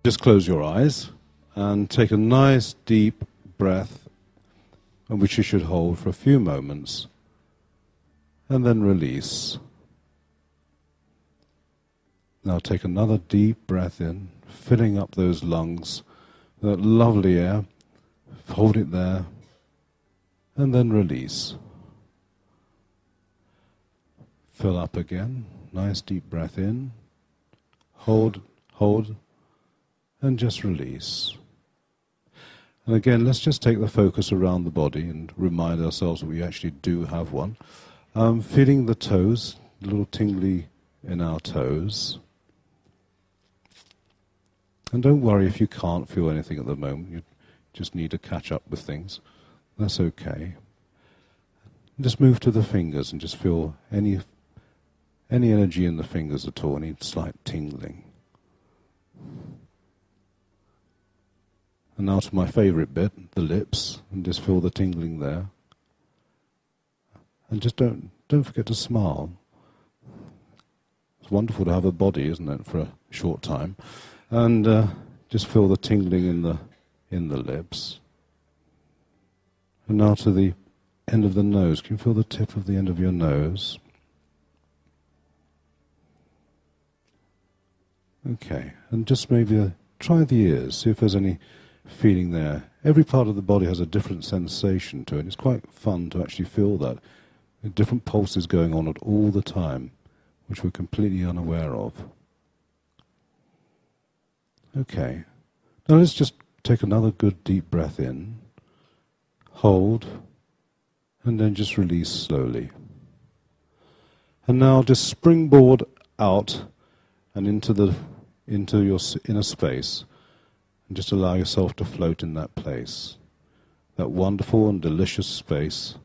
Just close your eyes and take a nice deep breath, which you should hold for a few moments, and then release. Now take another deep breath in, filling up those lungs, that lovely air. Hold it there, and then release. Fill up again, nice deep breath in, hold, and just release. And again, let's just take the focus around the body and remind ourselves that we actually do have one. Feeling the toes, a little tingly in our toes. And don't worry if you can't feel anything at the moment. You just need to catch up with things. That's okay. Just move to the fingers and just feel any energy in the fingers at all, any slight tingling. And now to my favorite bit, the lips, and just feel the tingling there. And just don't forget to smile. It's wonderful to have a body, isn't it, for a short time. And just feel the tingling in the lips. And now to the end of the nose. Can you feel the tip of the end of your nose? Okay, and just maybe try the ears, see if there's any feeling there. Every part of the body has a different sensation to it. It's quite fun to actually feel that. Different pulses going on at all the time, which we're completely unaware of. Okay, now let's just take another good deep breath in, hold, and then just release slowly. And now just springboard out and into your inner space, and just allow yourself to float in that place, that wonderful and delicious space,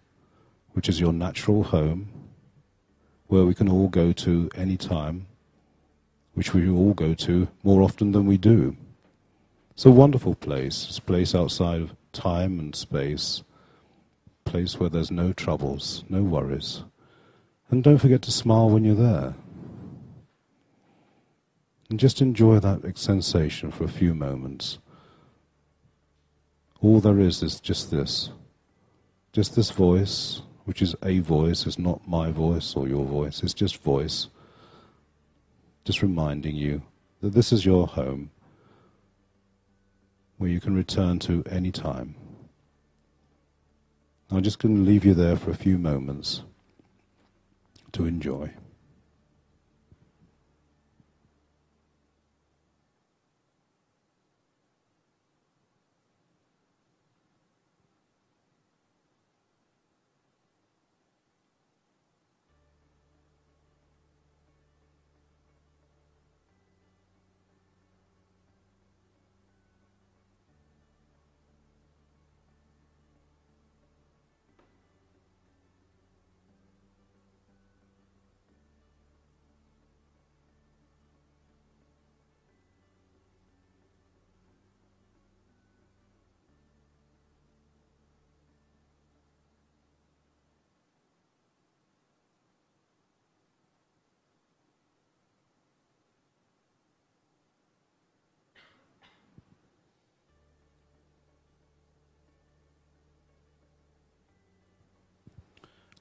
which is your natural home, where we can all go to any time, which we all go to more often than we do. It's a wonderful place. It's a place outside of time and space, a place where there's no troubles, no worries. And don't forget to smile when you're there. And just enjoy that sensation for a few moments. All there is just this voice, which is a voice. It's not my voice or your voice. It's just voice. Just reminding you that this is your home, where you can return to any time. I'm just going to leave you there for a few moments to enjoy.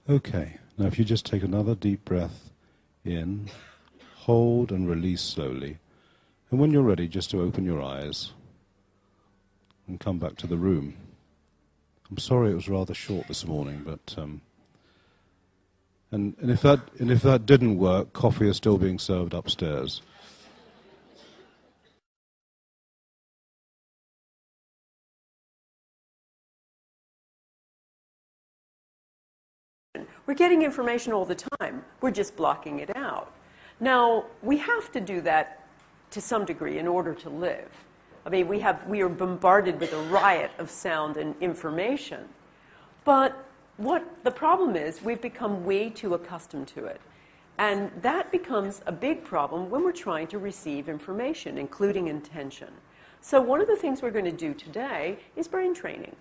Okay, now if you just take another deep breath in, hold and release slowly. And when you're ready, just to open your eyes and come back to the room. I'm sorry it was rather short this morning, but and if that didn't work, coffee is still being served upstairs. We're getting information all the time. We're just blocking it out. Now, we have to do that to some degree in order to live. I mean, we are bombarded with a riot of sound and information. But what the problem is, we've become way too accustomed to it. And that becomes a big problem when we're trying to receive information, including intention. So one of the things we're going to do today is brain training.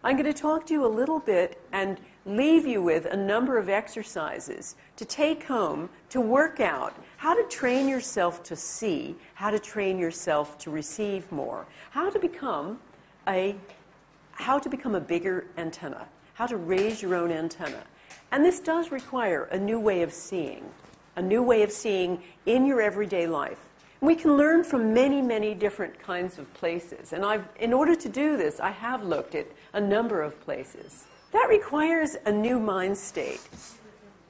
I'm going to talk to you a little bit and leave you with a number of exercises to take home to work out how to train yourself to see, how to train yourself to receive more, how to become a bigger antenna, how to raise your own antenna. And this does require a new way of seeing in your everyday life. And we can learn from many, many different kinds of places. And in order to do this, I have looked at a number of places. That requires a new mind state.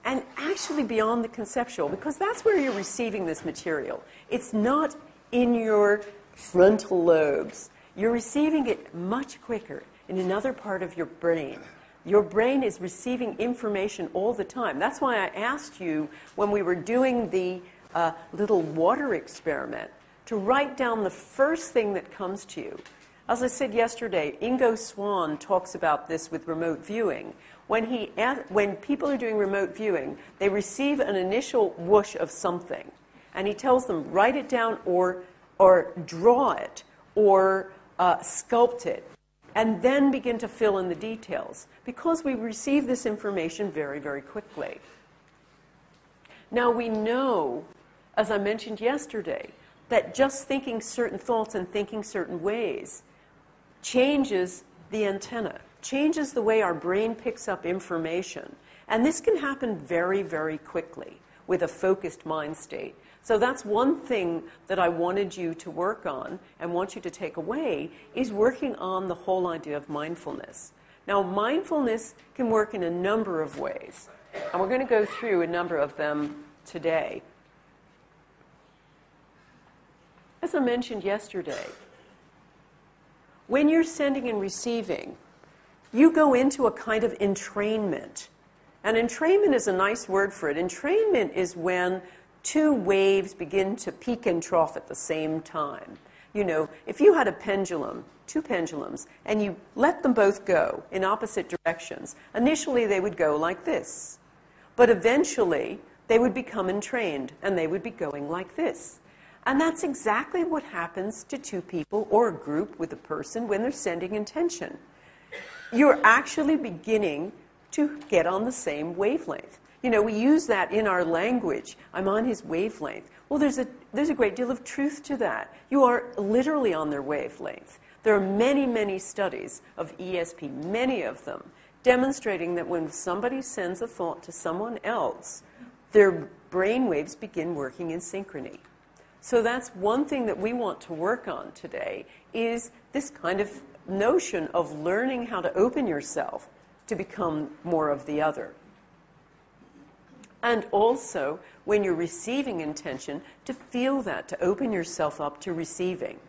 And actually beyond the conceptual, because that's where you're receiving this material. It's not in your frontal lobes. You're receiving it much quicker in another part of your brain. Your brain is receiving information all the time. That's why I asked you when we were doing the little water experiment to write down the first thing that comes to you. As I said yesterday, Ingo Swann talks about this with remote viewing. When people are doing remote viewing, they receive an initial whoosh of something. And he tells them, write it down or draw it or sculpt it. And then begin to fill in the details. Because we receive this information very, very quickly. Now we know, as I mentioned yesterday, that just thinking certain thoughts and thinking certain ways changes the antenna, changes the way our brain picks up information. And this can happen very, very quickly with a focused mind state. So that's one thing that I wanted you to work on and want you to take away is working on the whole idea of mindfulness. Now, mindfulness can work in a number of ways. And we're going to go through a number of them today. As I mentioned yesterday, when you're sending and receiving, you go into a kind of entrainment. And entrainment is a nice word for it. Entrainment is when two waves begin to peak and trough at the same time. You know, if you had a pendulum, two pendulums, and you let them both go in opposite directions, initially they would go like this. But eventually, they would become entrained, and they would be going like this. And that's exactly what happens to two people or a group with a person when they're sending intention. You're actually beginning to get on the same wavelength. You know, we use that in our language. I'm on his wavelength. Well, there's a great deal of truth to that. You are literally on their wavelength. There are many, many studies of ESP, many of them, demonstrating that when somebody sends a thought to someone else, their brain waves begin working in synchrony. So that's one thing that we want to work on today is this kind of notion of learning how to open yourself to become more of the other. And also, when you're receiving intention, to feel that, to open yourself up to receiving.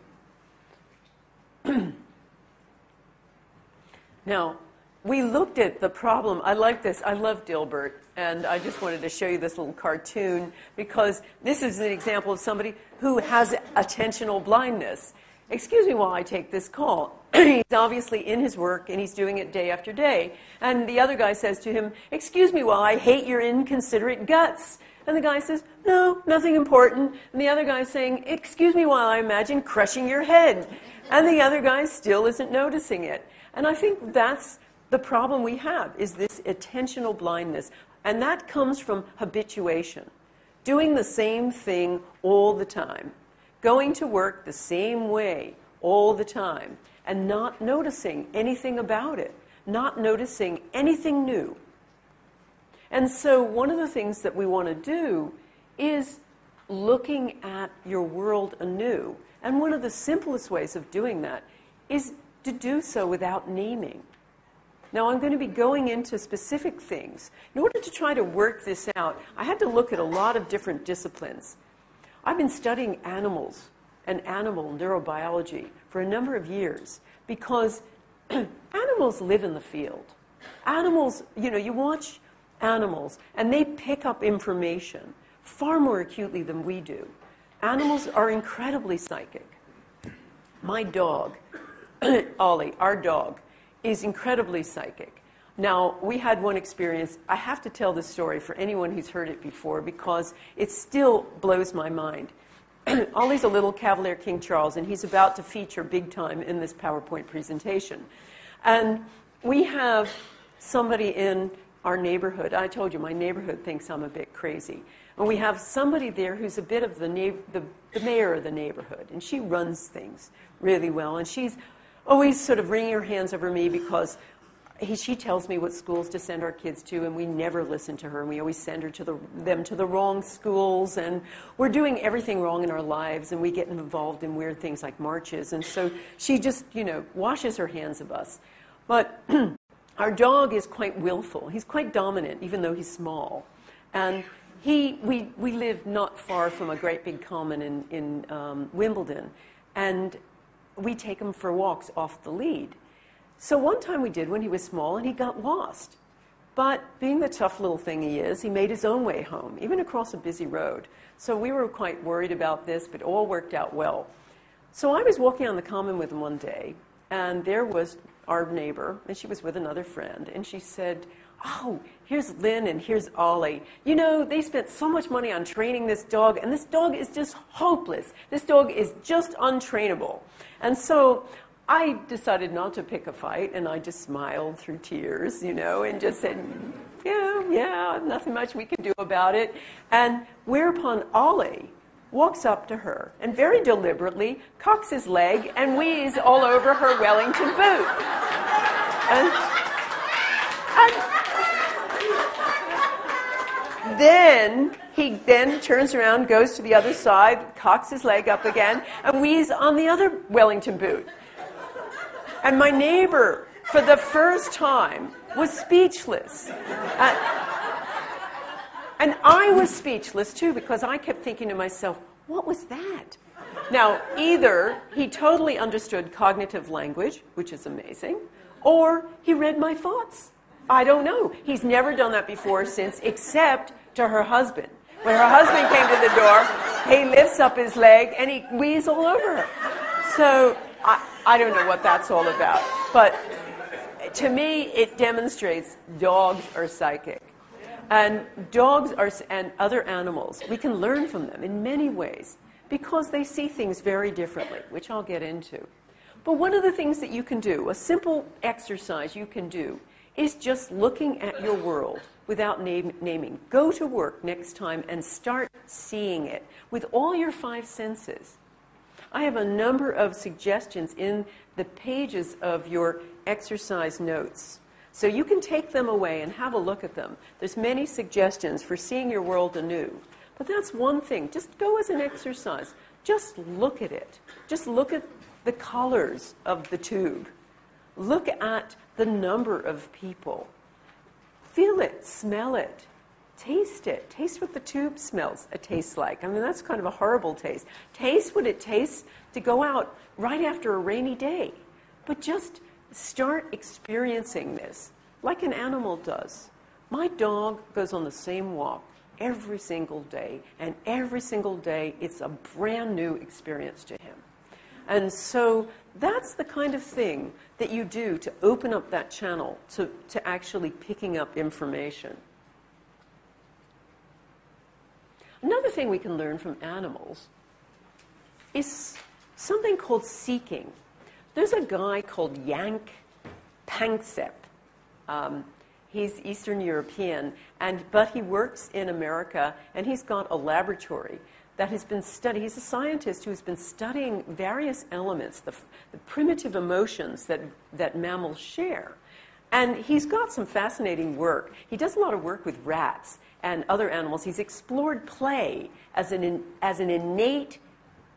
Now, we looked at the problem. I like this. I love Dilbert. And I just wanted to show you this little cartoon because this is an example of somebody who has attentional blindness. Excuse me while I take this call. He's obviously in his work, and he's doing it day after day. And the other guy says to him, excuse me while I hate your inconsiderate guts. And the guy says, no, nothing important. And the other guy's saying, excuse me while I imagine crushing your head. And the other guy still isn't noticing it. And I think that's the problem we have, is this attentional blindness. And that comes from habituation. Doing the same thing all the time. Going to work the same way all the time. And not noticing anything about it. Not noticing anything new. And so one of the things that we want to do is looking at your world anew. And one of the simplest ways of doing that is to do so without naming. Now, I'm going to be going into specific things. In order to try to work this out, I had to look at a lot of different disciplines. I've been studying animals and animal neurobiology for a number of years because animals live in the field. Animals, you know, you watch animals and they pick up information far more acutely than we do. Animals are incredibly psychic. My dog, Ollie, our dog, is incredibly psychic. Now, we had one experience. I have to tell this story for anyone who's heard it before because it still blows my mind. Ollie's a little Cavalier King Charles, and he's about to feature big time in this PowerPoint presentation. And we have somebody in our neighborhood. I told you, my neighborhood thinks I'm a bit crazy. And we have somebody there who's a bit of the mayor of the neighborhood, and she runs things really well. And she's always sort of wringing her hands over me because she tells me what schools to send our kids to, and we never listen to her, and we always send her to them to the wrong schools, and we're doing everything wrong in our lives, and we get involved in weird things like marches, and so she just, washes her hands of us. But our dog is quite willful. He's quite dominant, even though he's small. And we live not far from a great big common in Wimbledon, and we take him for walks off the lead. So one time we did when he was small, and he got lost. But being the tough little thing he is, he made his own way home, even across a busy road. So we were quite worried about this, but it all worked out well. So I was walking on the common with him one day, and there was our neighbor, and she was with another friend, and she said, "Oh, here's Lynn and here's Ollie. They spent so much money on training this dog, and this dog is just hopeless. This dog is just untrainable." And so I decided not to pick a fight, and I just smiled through tears, and just said, yeah, nothing much we can do about it. And whereupon Ollie walks up to her and very deliberately cocks his leg and wheezes all over her Wellington boot. And then he turns around, goes to the other side, cocks his leg up again, and wheezes on the other Wellington boot. And my neighbor, for the first time, was speechless. And I was speechless, too, because I kept thinking to myself, what was that? Now, either he totally understood cognitive language, which is amazing, or he read my thoughts. I don't know. He's never done that before since, except to her husband. When her husband came to the door, he lifts up his leg and he wheezes all over her. So I don't know what that's all about. But to me, it demonstrates dogs are psychic. And dogs and other animals, we can learn from them in many ways because they see things very differently, which I'll get into. But one of the things that you can do, a simple exercise you can do, is just looking at your world without naming. Go to work next time and start seeing it with all your 5 senses. I have a number of suggestions in the pages of your exercise notes. So you can take them away and have a look at them. There's many suggestions for seeing your world anew. But that's one thing. Just go as an exercise. Just look at it. Just look at the colors of the tube. Look at the number of people. Feel it, smell it, taste it. Taste what the tube tastes like. I mean, that's kind of a horrible taste. Taste what it tastes to go out right after a rainy day. But just start experiencing this like an animal does. My dog goes on the same walk every single day, and every single day it's a brand new experience to him. And so that's the kind of thing that you do to open up that channel to actually picking up information. Another thing we can learn from animals is something called seeking. There's a guy called Yank Panksepp. He's Eastern European, but he works in America, and he's got a laboratory that has been studied. He's a scientist who's been studying various elements, the primitive emotions that mammals share. And he's got some fascinating work. He does a lot of work with rats and other animals. He's explored play as an innate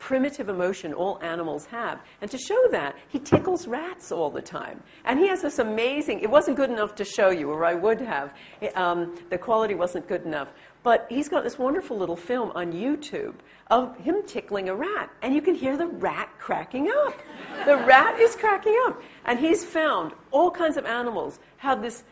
primitive emotion all animals have. And to show that, he tickles rats all the time. And he has this amazing, it wasn't good enough to show you, or I would have. The quality wasn't good enough. But he's got this wonderful little film on YouTube of him tickling a rat. And you can hear the rat cracking up. The rat is cracking up. And he's found all kinds of animals have this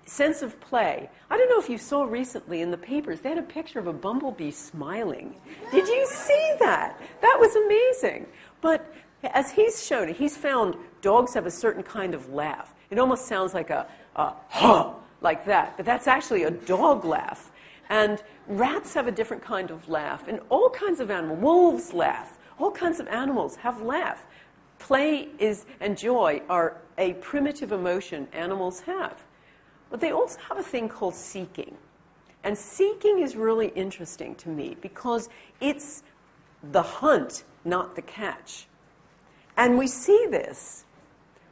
sense of play. I don't know if you saw recently in the papers, they had a picture of a bumblebee smiling. Did you see that? That was amazing. But as he's shown, he's found dogs have a certain kind of laugh. It almost sounds like a huh, like that. But that's actually a dog laugh. And rats have a different kind of laugh. And all kinds of animals, wolves laugh. All kinds of animals have laugh. Play and joy are a primitive emotion animals have. But they also have a thing called seeking. And seeking is really interesting to me because it's the hunt, not the catch. And we see this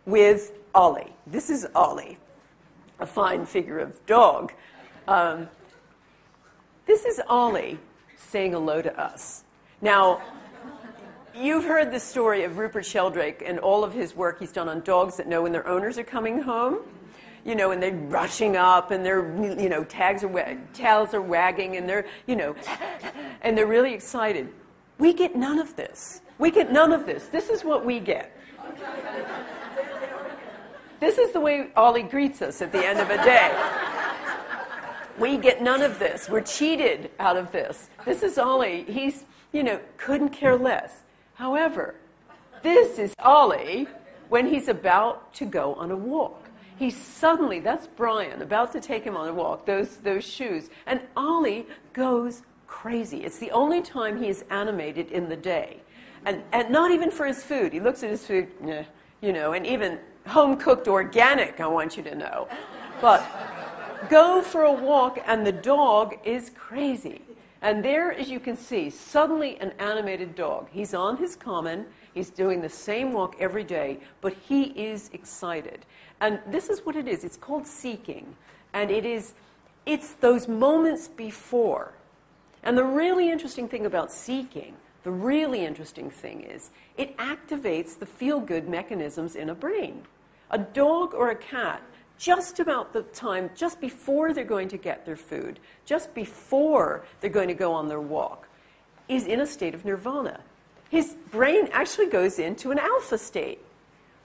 with Ollie. This is Ollie, a fine figure of dog. This is Ollie saying hello to us. Now, you've heard the story of Rupert Sheldrake and all of his work he's done on dogs that know when their owners are coming home. You know, and they're rushing up, and their, you know, tails are wagging, and they're, you know, and they're really excited. We get none of this. We get none of this. This is what we get. This is the way Ollie greets us at the end of a day. We get none of this. We're cheated out of this. This is Ollie. He's, you know, couldn't care less. However, this is Ollie when he's about to go on a walk. He's suddenly, that's Brian, about to take him on a walk, those shoes. And Ollie goes crazy. It's the only time he is animated in the day. And not even for his food. He looks at his food, you know, and even home-cooked organic, I want you to know. But go for a walk, and the dog is crazy. And there, as you can see, suddenly an animated dog. He's on his common. He's doing the same walk every day, but he is excited. And this is what it is. It's called seeking. And it's those moments before. And the really interesting thing about seeking, the really interesting thing is, it activates the feel-good mechanisms in a brain. A dog or a cat, just about the time, just before they're going to get their food, just before they're going to go on their walk, is in a state of nirvana. His brain actually goes into an alpha state.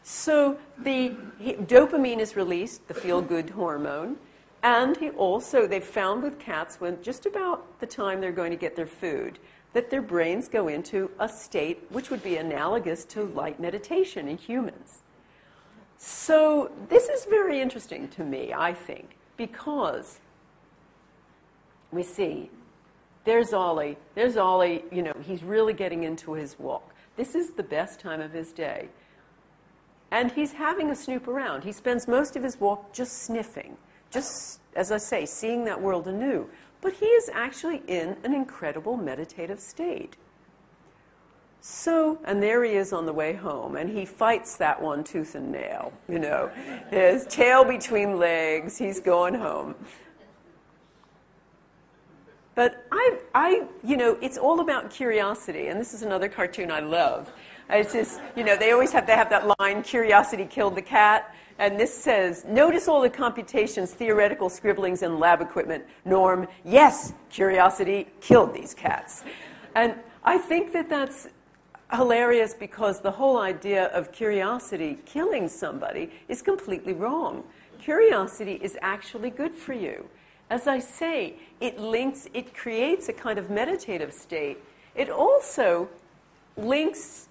So the dopamine is released, the feel-good hormone, and they've found with cats when just about the time they're going to get their food, that their brains go into a state which would be analogous to light meditation in humans. So this is very interesting to me, I think, because we see, there's Ollie, you know, he's really getting into his walk. This is the best time of his day. And he's having a snoop around. He spends most of his walk just sniffing, just, as I say, seeing that world anew. But he is actually in an incredible meditative state. So, and there he is on the way home, and he fights that one tooth and nail, you know. His tail between legs, he's going home. But you know, it's all about curiosity, and this is another cartoon I love. It's just, you know, they have that line, curiosity killed the cat, and this says, notice all the computations, theoretical scribblings, and lab equipment. Norm, yes, curiosity killed these cats. And I think that that's hilarious because the whole idea of curiosity killing somebody is completely wrong. Curiosity is actually good for you. As I say, it creates a kind of meditative state. It also links,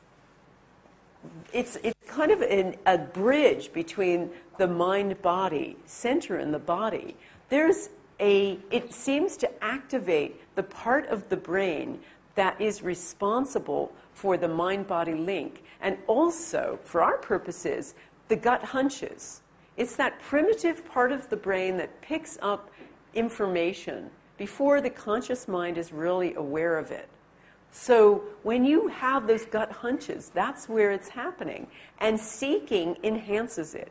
it's kind of a bridge between the mind-body center and the body. It seems to activate the part of the brain that is responsible for the mind-body link, and also, for our purposes, the gut hunches. It's that primitive part of the brain that picks up information before the conscious mind is really aware of it. So when you have those gut hunches, that's where it's happening, and seeking enhances it.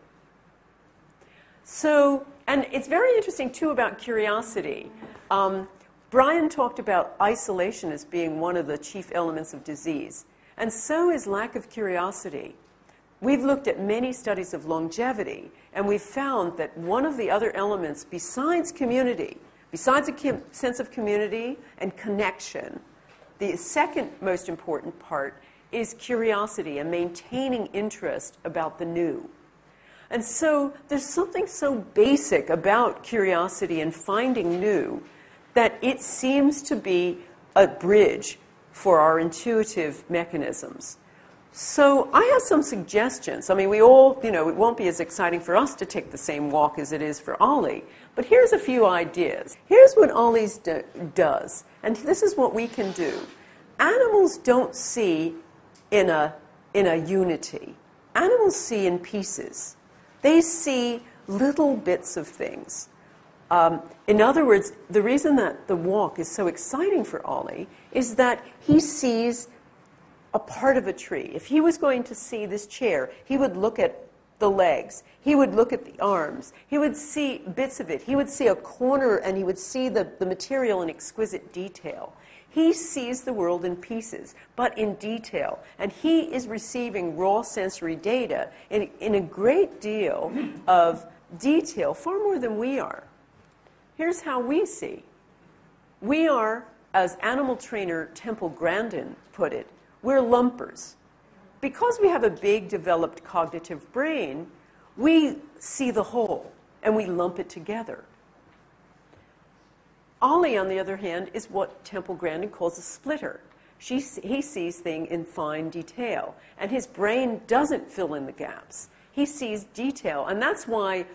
So, and it's very interesting, too, about curiosity. Brian talked about isolation as being one of the chief elements of disease, and so is lack of curiosity. We've looked at many studies of longevity, and we've found that one of the other elements, besides community, besides a sense of community and connection, the second most important part is curiosity and maintaining interest about the new. And so there's something so basic about curiosity and finding new that it seems to be a bridge for our intuitive mechanisms. So I have some suggestions. I mean, we all, you know, it won't be as exciting for us to take the same walk as it is for Ollie, but here's a few ideas. Here's what Ollie does, and this is what we can do. Animals don't see in a unity. Animals see in pieces. They see little bits of things. In other words, the reason that the walk is so exciting for Ollie is that he sees a part of a tree. If he was going to see this chair, he would look at the legs. He would look at the arms. He would see bits of it. He would see a corner, and he would see the material in exquisite detail. He sees the world in pieces, but in detail. And he is receiving raw sensory data in a great deal of detail, far more than we are. Here's how we see. We are, as animal trainer Temple Grandin put it, we're lumpers. Because we have a big developed cognitive brain, we see the whole and we lump it together. Ollie, on the other hand, is what Temple Grandin calls a splitter. He sees things in fine detail, and his brain doesn't fill in the gaps. He sees detail, and that's why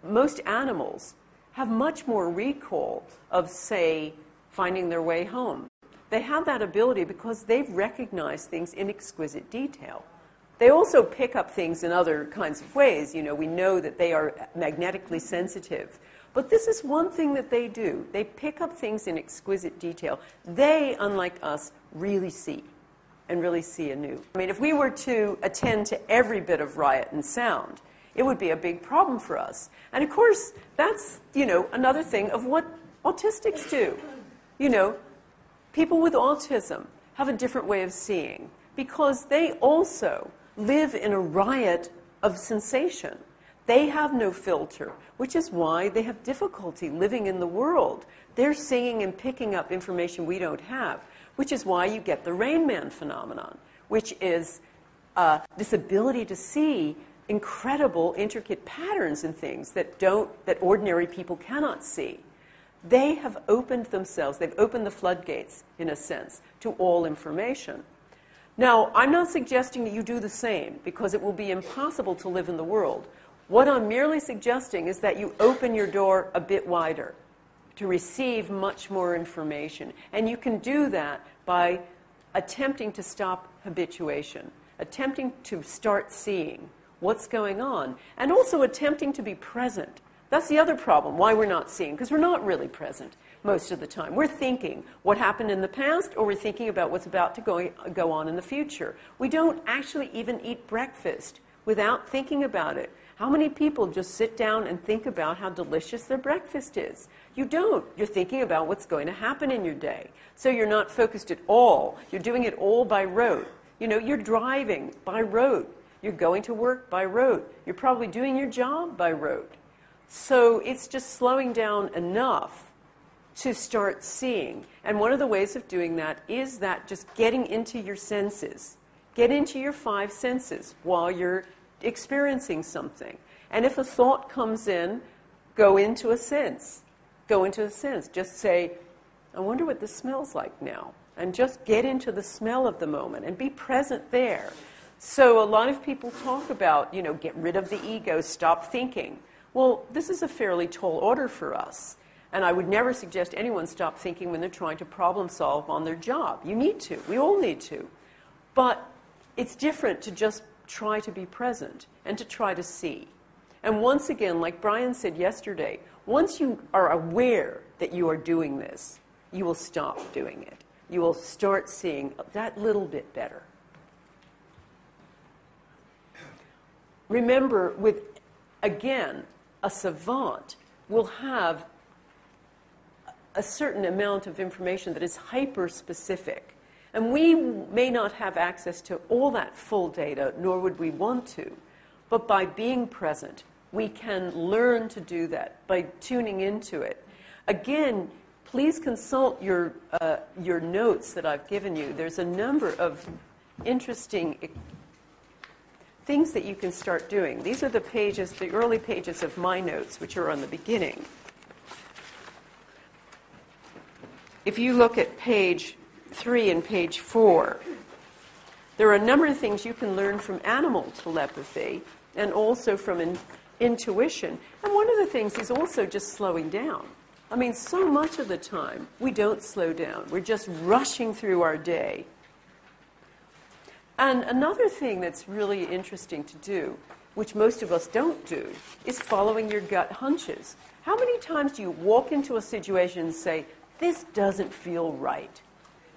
most animals have much more recall of, say, finding their way home. They have that ability because they've recognized things in exquisite detail. They also pick up things in other kinds of ways. You know, we know that they are magnetically sensitive. But this is one thing that they do. They pick up things in exquisite detail. They, unlike us, really see, and really see anew. I mean, if we were to attend to every bit of riot and sound, it would be a big problem for us. And of course, that's, you know, another thing of what autistics do. You know, people with autism have a different way of seeing because they also live in a riot of sensation. They have no filter, which is why they have difficulty living in the world. They're seeing and picking up information we don't have, which is why you get the Rain Man phenomenon, which is this ability to see incredible, intricate patterns in things that ordinary people cannot see. They have opened themselves, they've opened the floodgates, in a sense, to all information. Now, I'm not suggesting that you do the same, because it will be impossible to live in the world. What I'm merely suggesting is that you open your door a bit wider to receive much more information. And you can do that by attempting to stop habituation, attempting to start seeing what's going on, and also attempting to be present. That's the other problem, why we're not seeing, because we're not really present most of the time. We're thinking what happened in the past, or we're thinking about what's about to go on in the future. We don't actually even eat breakfast without thinking about it. How many people just sit down and think about how delicious their breakfast is? You don't. You're thinking about what's going to happen in your day. So you're not focused at all. You're doing it all by rote. You know, you're driving by rote. You're going to work by rote. You're probably doing your job by rote. So it's just slowing down enough to start seeing. And one of the ways of doing that is that just getting into your senses. Get into your 5 senses while you're experiencing something. And if a thought comes in, go into a sense. Go into a sense. Just say, I wonder what this smells like now. And just get into the smell of the moment and be present there. So a lot of people talk about, you know, get rid of the ego, stop thinking. Well, this is a fairly tall order for us. And I would never suggest anyone stop thinking when they're trying to problem solve on their job. You need to. We all need to. But it's different to just try to be present and to try to see. And once again, like Brian said yesterday, once you are aware that you are doing this, you will stop doing it. You will start seeing that little bit better. Remember, again, a savant will have a certain amount of information that is hyper-specific. And we may not have access to all that full data, nor would we want to. But by being present, we can learn to do that by tuning into it. Again, please consult your notes that I've given you. There's a number of interesting things that you can start doing. These are the pages, the early pages of my notes, which are on the beginning. If you look at page 3 and page 4, there are a number of things you can learn from animal telepathy and also from intuition. And one of the things is also just slowing down. I mean, so much of the time, we don't slow down. We're just rushing through our day. And another thing that's really interesting to do, which most of us don't do, is following your gut hunches. How many times do you walk into a situation and say, this doesn't feel right?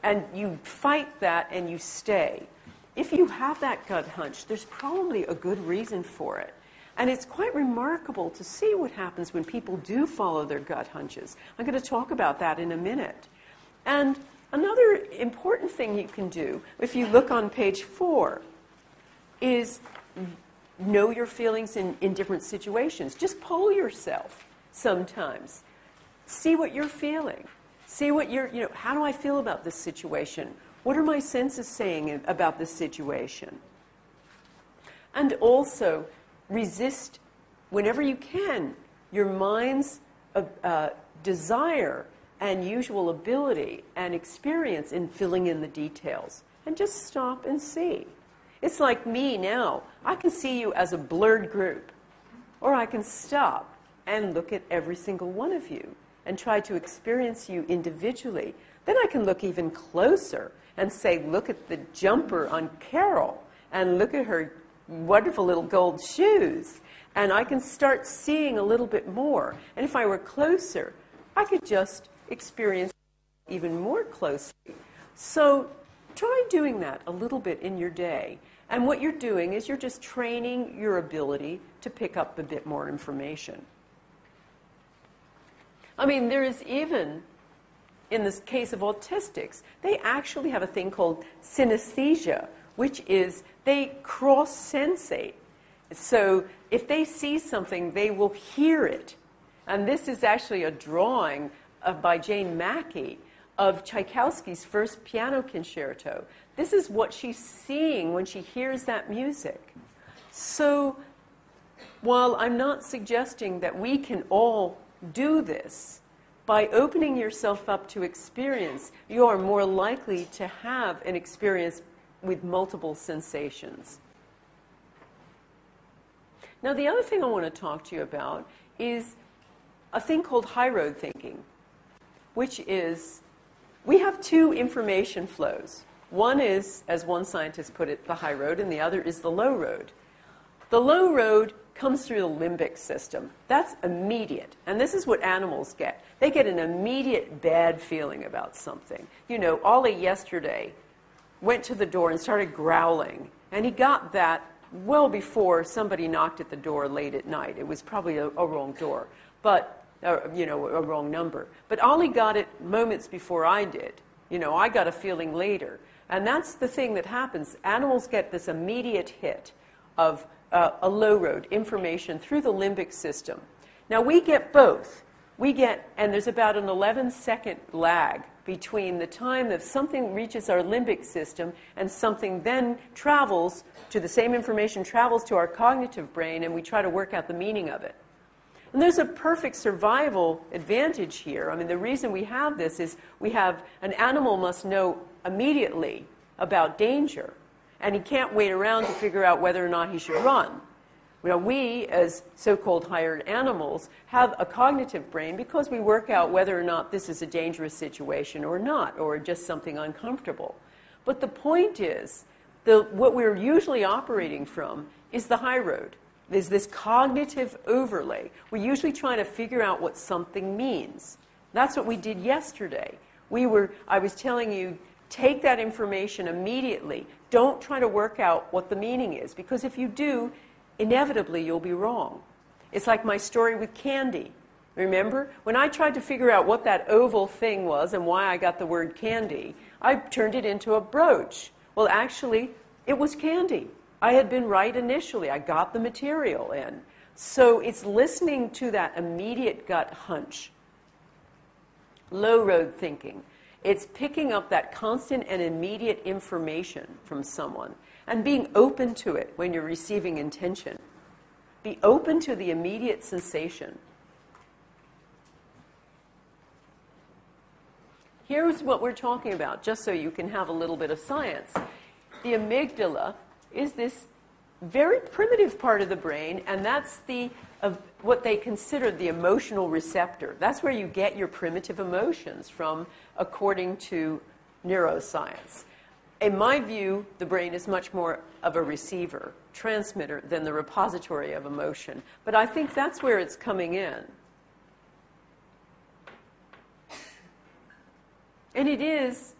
And you fight that and you stay. If you have that gut hunch, there's probably a good reason for it. And it's quite remarkable to see what happens when people do follow their gut hunches. I'm going to talk about that in a minute. And another important thing you can do, if you look on page 4, is know your feelings in different situations. Just poll yourself sometimes. See what you're feeling. See what you're, how do I feel about this situation? What are my senses saying about this situation? And also, resist, whenever you can, your mind's desire and usual ability and experience in filling in the details. And just stop and see. It's like me now. I can see you as a blurred group. Or I can stop and look at every single one of you and try to experience you individually. Then I can look even closer and say, look at the jumper on Carol, and look at her wonderful little gold shoes. And I can start seeing a little bit more. And if I were closer, I could just experience even more closely. So try doing that a little bit in your day. And what you're doing is you're just training your ability to pick up a bit more information. I mean, there is even, in this case of autistics, they actually have a thing called synesthesia, which is they cross-sensate. So if they see something, they will hear it. And this is actually a drawing by Jane Mackey of Tchaikovsky's first piano concerto. This is what she's seeing when she hears that music. So while I'm not suggesting that we can all do this, by opening yourself up to experience, you are more likely to have an experience with multiple sensations. Now, the other thing I want to talk to you about is a thing called high road thinking, which is, we have two information flows. One is, as one scientist put it, the high road, and the other is the low road. The low road comes through the limbic system. That's immediate. And this is what animals get. They get an immediate bad feeling about something. You know, Ollie yesterday went to the door and started growling. And he got that well before somebody knocked at the door late at night. It was probably a wrong door, but, a wrong number. But Ollie got it moments before I did. I got a feeling later. And that's the thing that happens. Animals get this immediate hit of a low road information through the limbic system. Now we get both. And there's about an 11-second lag between the time that something reaches our limbic system and something then travels to the same information, travels to our cognitive brain, and we try to work out the meaning of it. And there's a perfect survival advantage here. I mean, the reason we have this is an animal must know immediately about danger. And he can't wait around to figure out whether or not he should run. We, as so-called higher animals, have a cognitive brain because we work out whether or not this is a dangerous situation or not, or just something uncomfortable. But the point is, what we're usually operating from is the high road. There's this cognitive overlay. We're usually trying to figure out what something means. That's what we did yesterday. I was telling you, take that information immediately. Don't try to work out what the meaning is, because if you do, inevitably you'll be wrong. It's like my story with candy. Remember? When I tried to figure out what that oval thing was and why I got the word candy, I turned it into a brooch. Well, actually, it was candy. I had been right initially. I got the material in. So it's listening to that immediate gut hunch. Low road thinking. It's picking up that constant and immediate information from someone and being open to it when you're receiving intention. Be open to the immediate sensation. Here's what we're talking about, just so you can have a little bit of science. The amygdala is this very primitive part of the brain, and that's what they consider the emotional receptor. That's where you get your primitive emotions from, according to neuroscience. In my view, the brain is much more of a receiver, transmitter, than the repository of emotion. But I think that's where it's coming in. And it is,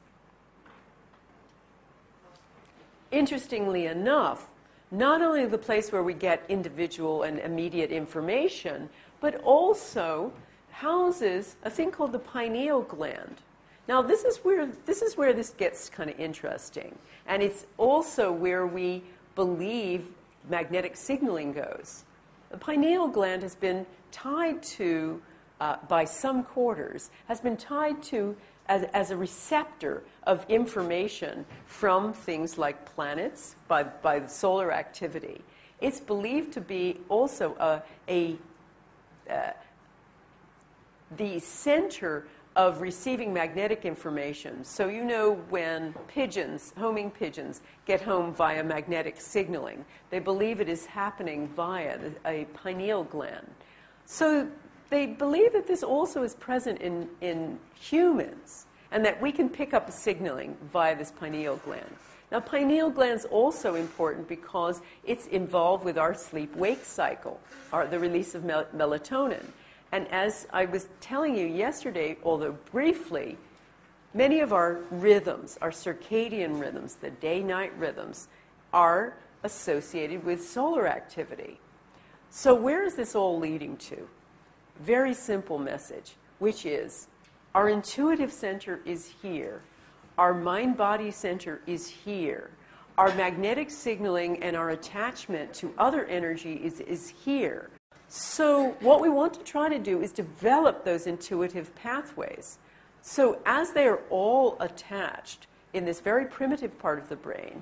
interestingly enough, not only the place where we get individual and immediate information, but also houses a thing called the pineal gland. Now, this is where this gets kind of interesting. And it's also where we believe magnetic signaling goes. The pineal gland has been tied to, by some quarters, has been tied to as a receptor of information from things like planets by the solar activity. It's believed to be also the center of receiving magnetic information. So you know when homing pigeons, get home via magnetic signaling, they believe it is happening via a pineal gland. So they believe that this also is present in humans, and that we can pick up signaling via this pineal gland. Now, pineal gland is also important because it's involved with our sleep-wake cycle, or the release of melatonin. And as I was telling you yesterday, although briefly, many of our rhythms, our circadian rhythms, the day-night rhythms, are associated with solar activity. So where is this all leading to? Very simple message, which is our intuitive center is here. Our mind-body center is here. Our magnetic signaling and our attachment to other energy is here. So what we want to try to do is develop those intuitive pathways. So as they are all attached in this very primitive part of the brain,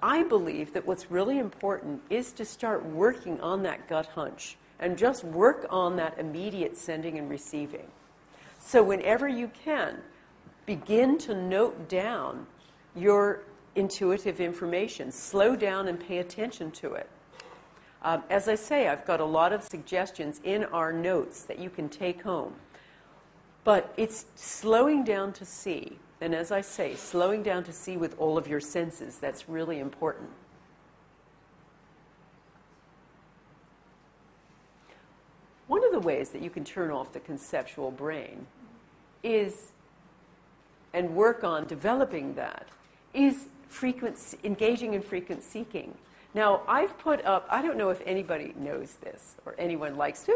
I believe that what's really important is to start working on that gut hunch and just work on that immediate sending and receiving. So whenever you can, begin to note down your intuitive information. Slow down and pay attention to it. As I say, I've got a lot of suggestions in our notes that you can take home. But it's slowing down to see. And as I say, slowing down to see with all of your senses. That's really important. One of the ways that you can turn off the conceptual brain is, and work on developing that, is engaging in frequent seeking. Now, I've put up, I don't know if anybody knows this, or anyone likes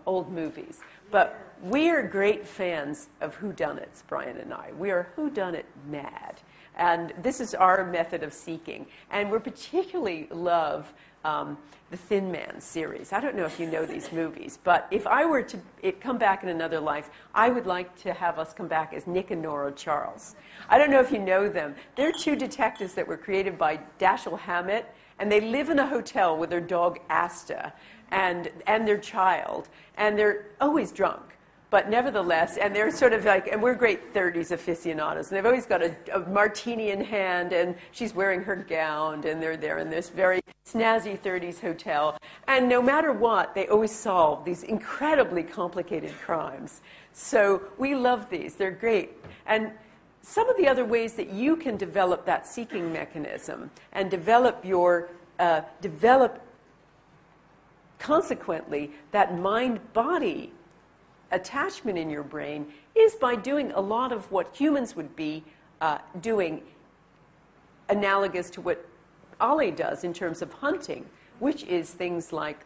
old movies, but we are great fans of whodunits, Brian and I. We are whodunit mad. And this is our method of seeking. And we particularly love the Thin Man series. I don't know if you know these movies, but if I were to come back in another life, I would like to have us come back as Nick and Nora Charles. I don't know if you know them. They're two detectives that were created by Dashiell Hammett, and they live in a hotel with their dog Asta and their child, and they're always drunk. But nevertheless, and they're sort of like, and we're great 30s aficionados, and they've always got a martini in hand, and she's wearing her gown, and they're there in this very snazzy 30s hotel. And no matter what, they always solve these incredibly complicated crimes. So we love these. They're great. And some of the other ways that you can develop that seeking mechanism and develop consequently, that mind-body attachment in your brain is by doing a lot of what humans would be doing, analogous to what OLLIE does in terms of hunting, which is things like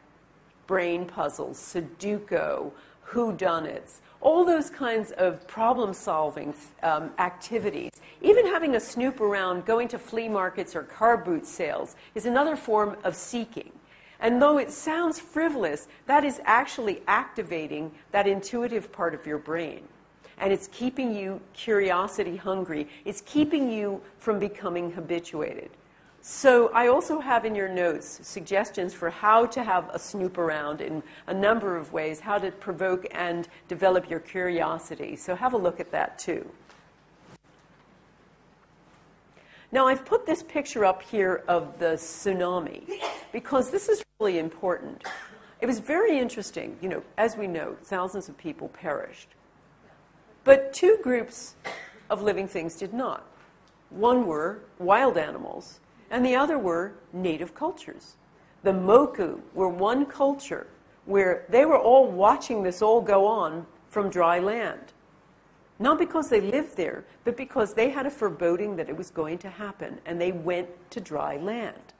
brain puzzles, Sudoku, whodunits, all those kinds of problem-solving activities. Even having a snoop around, going to flea markets or car boot sales is another form of seeking. And though it sounds frivolous, that is actually activating that intuitive part of your brain. And it's keeping you curiosity hungry. It's keeping you from becoming habituated. So I also have in your notes suggestions for how to have a snoop around in a number of ways, how to provoke and develop your curiosity. So have a look at that too. Now, I've put this picture up here of the tsunami because this is really important. It was very interesting. You know, as we know, thousands of people perished. But two groups of living things did not. One were wild animals, and the other were native cultures. The Moku were one culture where they were all watching this all go on from dry land. Not because they lived there, but because they had a foreboding that it was going to happen, and they went to dry land.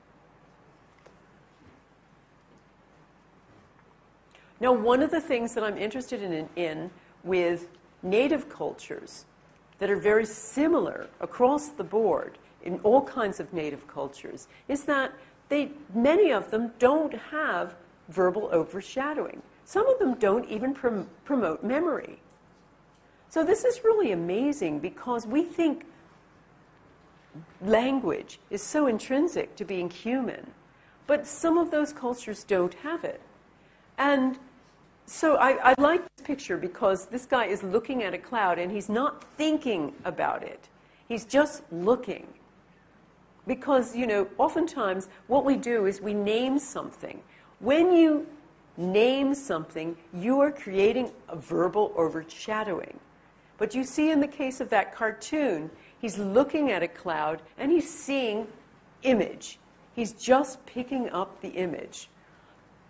Now, one of the things that I'm interested in with native cultures that are very similar across the board in all kinds of native cultures is that many of them don't have verbal overshadowing. Some of them don't even promote memory. So this is really amazing because we think language is so intrinsic to being human, but some of those cultures don't have it. And so I like this picture because this guy is looking at a cloud and he's not thinking about it. He's just looking. Because, you know, oftentimes what we do is we name something. When you name something, you are creating a verbal overshadowing. But you see in the case of that cartoon, he's looking at a cloud and he's seeing image. He's just picking up the image.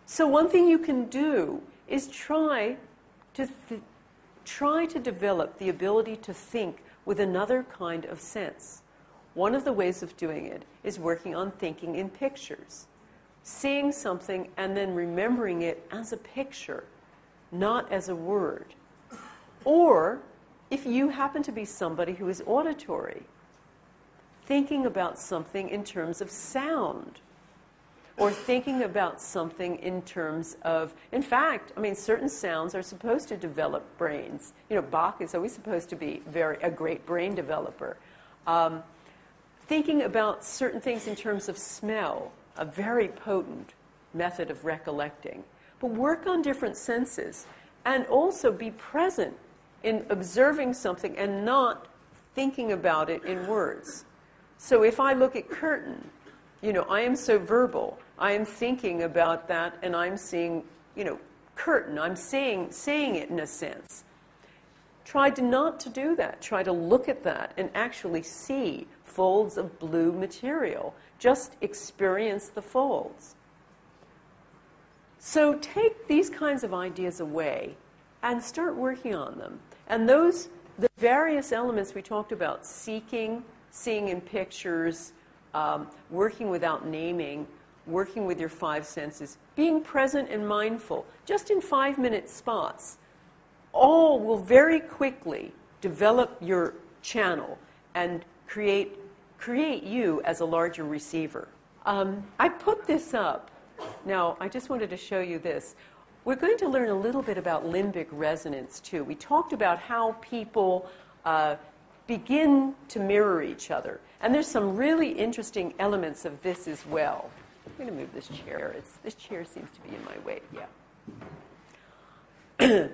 So one thing you can do is try to develop the ability to think with another kind of sense. One of the ways of doing it is working on thinking in pictures. Seeing something and then remembering it as a picture, not as a word. Or, if you happen to be somebody who is auditory, thinking about something in terms of sound. Or thinking about something in terms of, in fact, I mean, certain sounds are supposed to develop brains. You know, Bach is always supposed to be a great brain developer. Thinking about certain things in terms of smell, a very potent method of recollecting. But work on different senses and also be present in observing something and not thinking about it in words. So if I look at curtain, you know, I am so verbal. I am thinking about that and I'm seeing, you know, curtain. I'm saying it in a sense. Try not to do that. Try to look at that and actually see folds of blue material. Just experience the folds. So take these kinds of ideas away and start working on them. And the various elements we talked about, seeing in pictures, working without naming, working with your five senses, being present and mindful, just in 5-minute spots, all will very quickly develop your channel and create you as a larger receiver. I put this up. Now, I just wanted to show you this. We're going to learn a little bit about limbic resonance, too. We talked about how people begin to mirror each other. And there's some really interesting elements of this as well. I'm going to move this chair. This chair seems to be in my way. Yeah.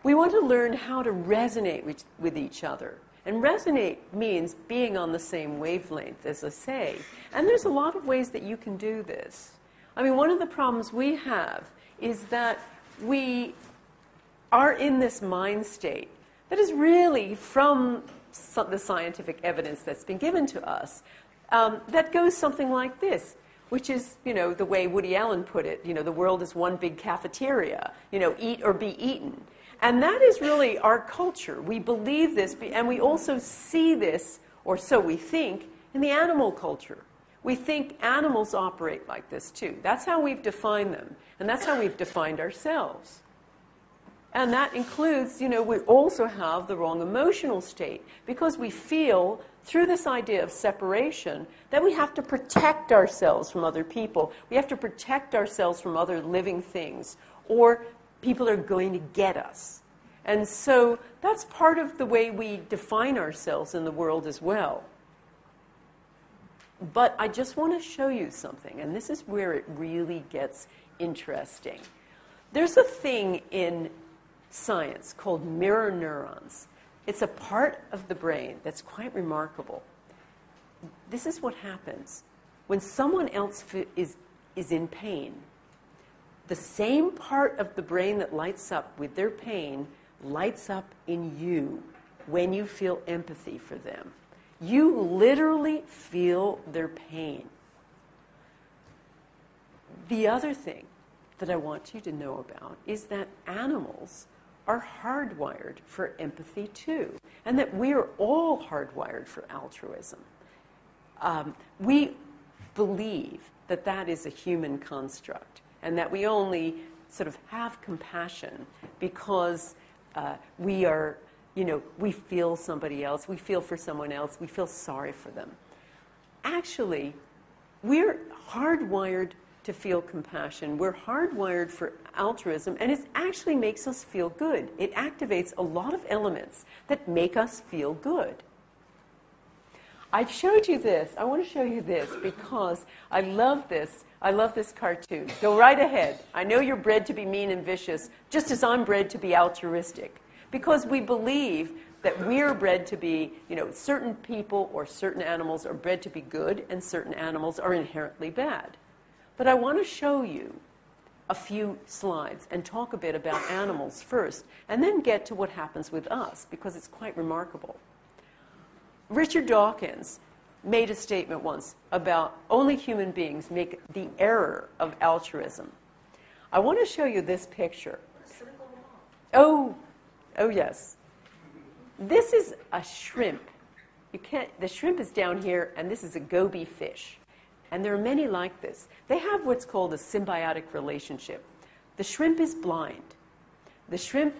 We want to learn how to resonate with each other. And resonate means being on the same wavelength, as I say. And there's a lot of ways that you can do this. I mean, one of the problems we have is that we are in this mind state that is really from the scientific evidence that's been given to us that goes something like this, which is, you know, the way Woody Allen put it, you know, the world is one big cafeteria, you know, eat or be eaten. And that is really our culture. We believe this, and we also see this, or so we think, in the animal culture. We think animals operate like this, too. That's how we've defined them, and that's how we've defined ourselves. And that includes, you know, we also have the wrong emotional state, because we feel, through this idea of separation, that we have to protect ourselves from other people. We have to protect ourselves from other living things, or people are going to get us. And so that's part of the way we define ourselves in the world as well. But I just want to show you something, and this is where it really gets interesting. There's a thing in science called mirror neurons. It's a part of the brain that's quite remarkable. This is what happens when someone else is in pain. The same part of the brain that lights up with their pain lights up in you when you feel empathy for them. You literally feel their pain. The other thing that I want you to know about is that animals are hardwired for empathy too, and that we are all hardwired for altruism. We believe that that is a human construct, and that we only sort of have compassion because we are, we feel somebody else, we feel for someone else, we feel sorry for them. Actually, we're hardwired to feel compassion. We're hardwired for altruism, and it actually makes us feel good. It activates a lot of elements that make us feel good. I've showed you this. I want to show you this because I love this. I love this cartoon. Go right ahead. I know you're bred to be mean and vicious, just as I'm bred to be altruistic. Because we believe that we're bred to be, certain people or certain animals are bred to be good and certain animals are inherently bad. But I want to show you a few slides and talk a bit about animals first, and then get to what happens with us, because it's quite remarkable. Richard Dawkins made a statement once about only human beings make the error of altruism. I want to show you this picture. Oh yes. This is a shrimp. The shrimp is down here, and this is a goby fish. And there are many like this. They have what's called a symbiotic relationship. The shrimp is blind. The shrimp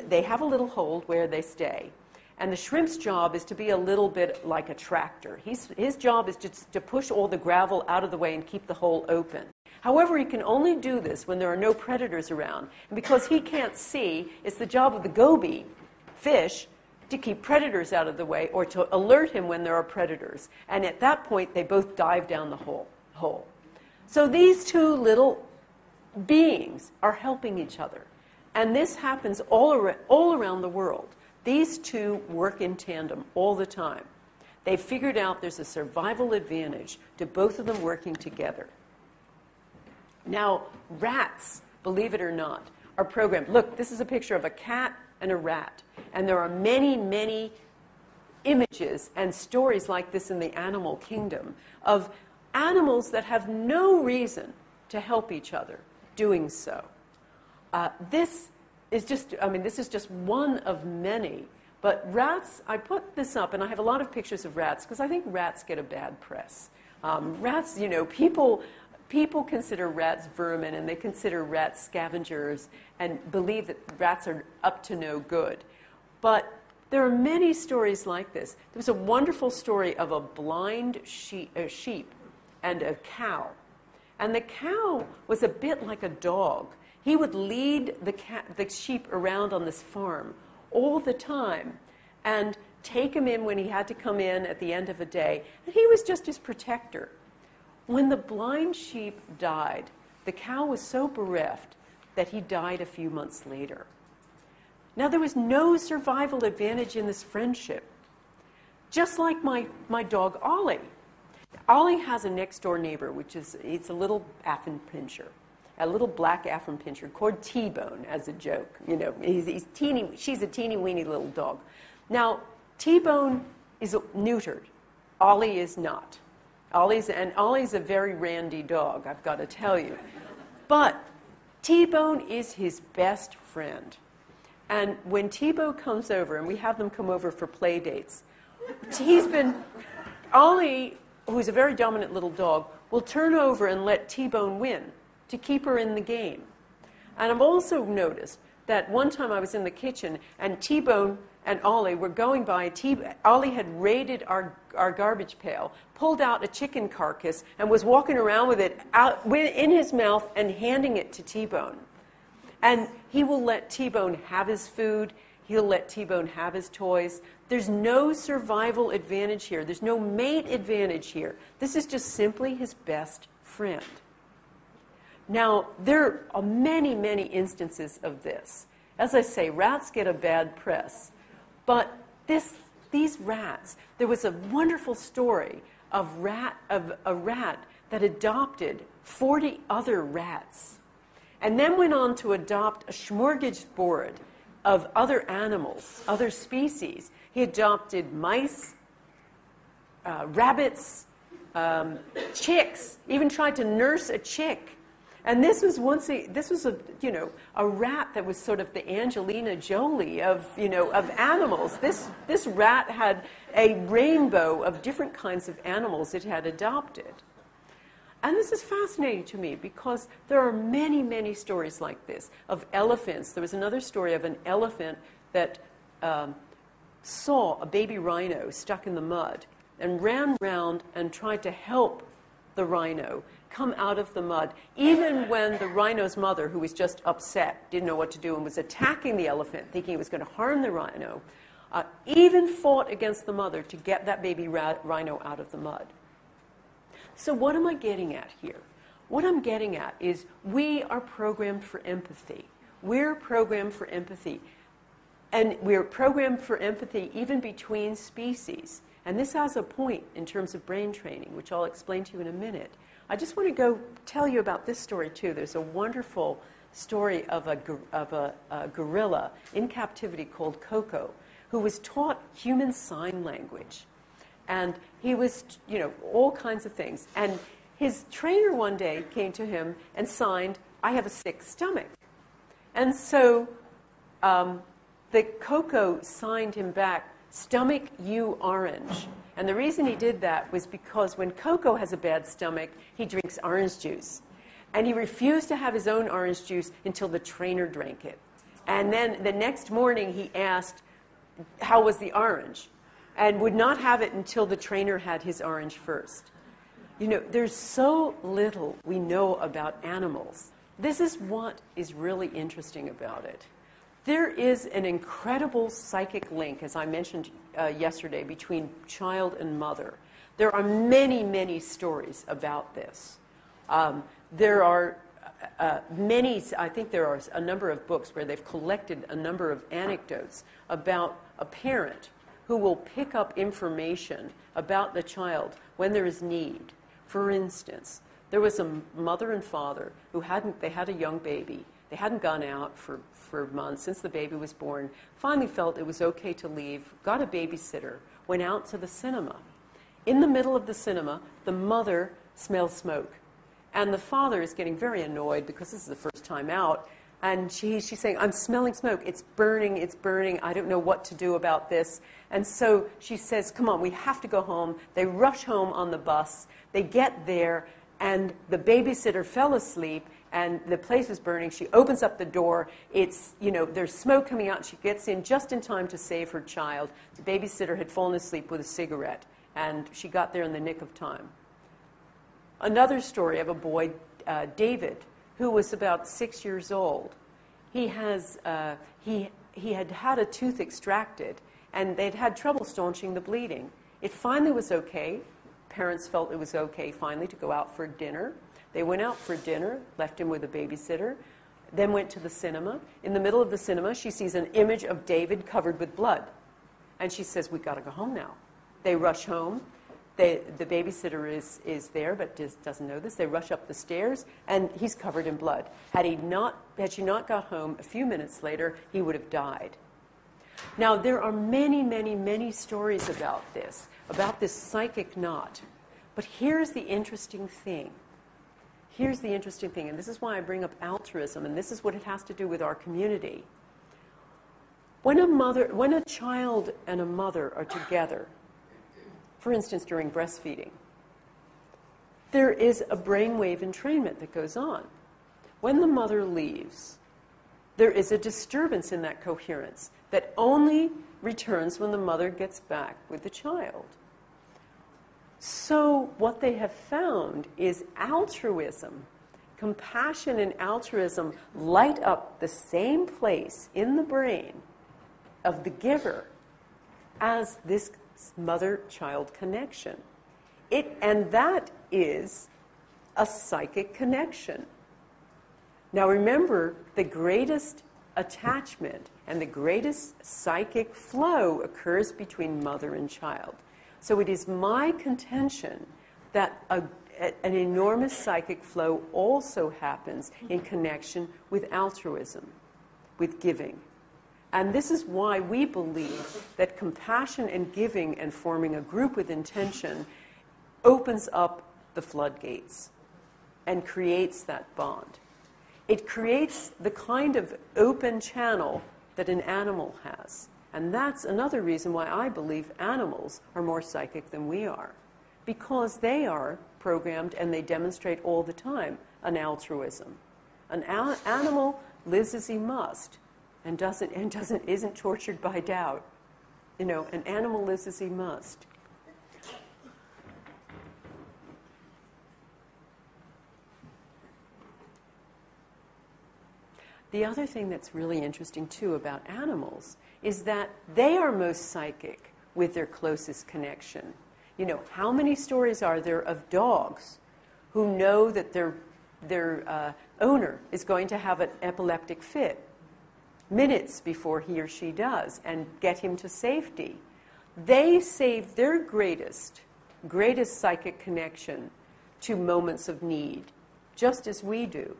they have a little hold where they stay. And the shrimp's job is to be a little bit like a tractor. His job is just to push all the gravel out of the way and keep the hole open. However, he can only do this when there are no predators around. And because he can't see, it's the job of the goby fish to keep predators out of the way or to alert him when there are predators. And at that point, they both dive down the hole. So these two little beings are helping each other. And this happens all around the world. These two work in tandem all the time. They've figured out there's a survival advantage to both of them working together. Now, rats, believe it or not, are programmed. Look, this is a picture of a cat and a rat. And there are many, many images and stories like this in the animal kingdom of animals that have no reason to help each other doing so. This is just one of many. But rats, I put this up, and I have a lot of pictures of rats because I think rats get a bad press. Rats, people consider rats vermin, and they consider rats scavengers and believe that rats are up to no good. But there are many stories like this. There was a wonderful story of a blind sheep and a cow. And the cow was a bit like a dog. He would lead the sheep around on this farm all the time and take him in when he had to come in at the end of a day. And he was just his protector. When the blind sheep died, the cow was so bereft that he died a few months later. Now, there was no survival advantage in this friendship. Just like my dog, Ollie. Ollie has a next-door neighbor, it's a little affenpinscher, a little black affenpinscher called T-Bone as a joke. He's teeny. She's a teeny-weeny little dog. Now, T-Bone is neutered. Ollie is not. Ollie's a very randy dog, I've got to tell you. But T-Bone is his best friend. And when T-Bone comes over, and we have them come over for play dates, Ollie, who's a very dominant little dog, will turn over and let T-Bone win to keep her in the game. And I've also noticed that one time I was in the kitchen, and T-Bone and Ollie were going by. Ollie had raided our garbage pail, pulled out a chicken carcass, and was walking around with it in his mouth and handing it to T-Bone. And he will let T-Bone have his food. He'll let T-Bone have his toys. There's no survival advantage here. There's no mate advantage here. This is just simply his best friend. Now, there are many, many instances of this. As I say, rats get a bad press. But these rats, there was a wonderful story of a rat that adopted 40 other rats, and then went on to adopt a smorgasbord of other animals, other species. He adopted mice, rabbits, chicks, even tried to nurse a chick. And this was a rat that was sort of the Angelina Jolie of animals. This rat had a rainbow of different kinds of animals it had adopted. And this is fascinating to me because there are many, many stories like this of elephants. There was another story of an elephant that saw a baby rhino stuck in the mud and ran round and tried to help the rhino come out of the mud, even when the rhino's mother, who was just upset, didn't know what to do and was attacking the elephant, thinking it was going to harm the rhino, even fought against the mother to get that baby rhino out of the mud. So what am I getting at here? What I'm getting at is we are programmed for empathy. We're programmed for empathy. And we're programmed for empathy even between species. And this has a point in terms of brain training, which I'll explain to you in a minute. I just want to go tell you about this story, too. There's a wonderful story of a gorilla in captivity called Coco, who was taught human sign language. And he was, all kinds of things. And his trainer one day came to him and signed, "I have a sick stomach." And so the Coco signed him back, "Stomach, you orange." And the reason he did that was because when Coco has a bad stomach, he drinks orange juice. And he refused to have his own orange juice until the trainer drank it. And then the next morning he asked, "How was the orange?" And would not have it until the trainer had his orange first. There's so little we know about animals. This is what is really interesting about it. There is an incredible psychic link, as I mentioned yesterday, between child and mother. There are many, many stories about this. There are I think there are a number of books where they've collected a number of anecdotes about a parent who will pick up information about the child when there is need. For instance, there was a mother and father who they had a young baby. They hadn't gone out for months since the baby was born, finally felt it was okay to leave, got a babysitter, went out to the cinema. In the middle of the cinema, the mother smells smoke. And the father is getting very annoyed because this is the first time out. And she's saying, "I'm smelling smoke. It's burning. It's burning. I don't know what to do about this." And so she says, "Come on, we have to go home." They rush home on the bus. They get there, and the babysitter fell asleep, and the place is burning. She opens up the door. There's smoke coming out. She gets in just in time to save her child. The babysitter had fallen asleep with a cigarette, and she got there in the nick of time. Another story of a boy, David, who was about 6 years old. He had had a tooth extracted, and they'd had trouble staunching the bleeding. It finally was okay. Parents felt it was okay finally to go out for dinner. They went out for dinner, left him with a babysitter, then went to the cinema. In the middle of the cinema, she sees an image of David covered with blood. And she says, "We've got to go home now." They rush home. The babysitter is there, but doesn't know this. They rush up the stairs, and he's covered in blood. Had she not got home a few minutes later, he would have died. Now, there are many, many, many stories about this psychic knot. But here's the interesting thing. Here's the interesting thing, and this is why I bring up altruism, and this is what it has to do with our community. When a child and a mother are together, for instance, during breastfeeding, there is a brainwave entrainment that goes on. When the mother leaves, there is a disturbance in that coherence that only returns when the mother gets back with the child. So what they have found is altruism, compassion and altruism light up the same place in the brain of the giver as this mother-child connection. And that is a psychic connection. Now remember, the greatest attachment and the greatest psychic flow occurs between mother and child. So it is my contention that an enormous psychic flow also happens in connection with altruism, with giving. And this is why we believe that compassion and giving and forming a group with intention opens up the floodgates. and creates that bond. It creates the kind of open channel that an animal has. And that's another reason why I believe animals are more psychic than we are. Because they are programmed, and they demonstrate all the time, an altruism. An animal lives as he must and isn't tortured by doubt. You know, an animal lives as he must. The other thing that's really interesting, too, about animals is that they are most psychic with their closest connection. You know, how many stories are there of dogs who know that their owner is going to have an epileptic fit minutes before he or she does and get him to safety? They save their greatest psychic connection to moments of need, just as we do.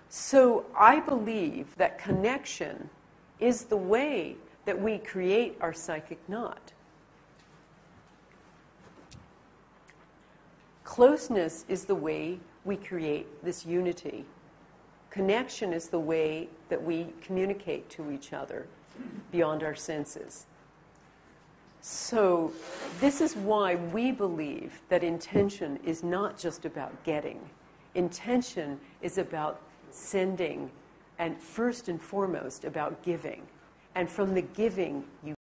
So I believe that connection is the way that we create our psychic knot. Closeness is the way we create this unity. Connection is the way that we communicate to each other beyond our senses. So this is why we believe that intention is not just about getting. Intention is about sending, and first and foremost about giving. And from the giving, you